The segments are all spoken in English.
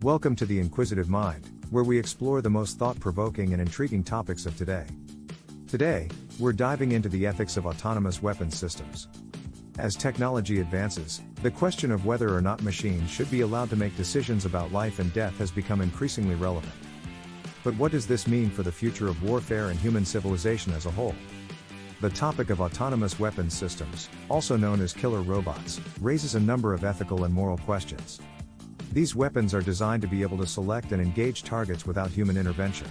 Welcome to the Inquisitive Mind, where we explore the most thought-provoking and intriguing topics of today. Today, we're diving into the ethics of autonomous weapons systems. As technology advances, the question of whether or not machines should be allowed to make decisions about life and death has become increasingly relevant. But what does this mean for the future of warfare and human civilization as a whole? The topic of autonomous weapons systems, also known as killer robots, raises a number of ethical and moral questions. These weapons are designed to be able to select and engage targets without human intervention.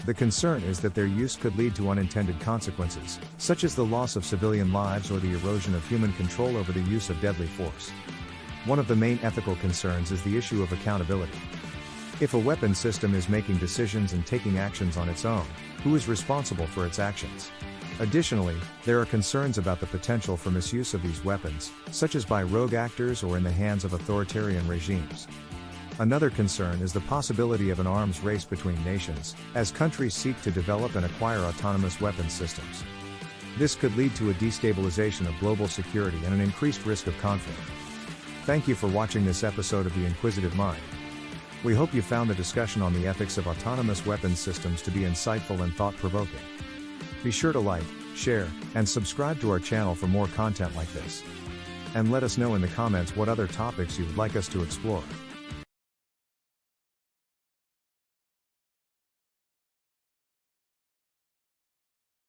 The concern is that their use could lead to unintended consequences, such as the loss of civilian lives or the erosion of human control over the use of deadly force. One of the main ethical concerns is the issue of accountability. If a weapon system is making decisions and taking actions on its own, who is responsible for its actions? Additionally, there are concerns about the potential for misuse of these weapons, such as by rogue actors or in the hands of authoritarian regimes. Another concern is the possibility of an arms race between nations, as countries seek to develop and acquire autonomous weapons systems. This could lead to a destabilization of global security and an increased risk of conflict. Thank you for watching this episode of The Inquisitive Mind. We hope you found the discussion on the ethics of autonomous weapons systems to be insightful and thought-provoking. Be sure to like, share, and subscribe to our channel for more content like this. And let us know in the comments what other topics you would like us to explore.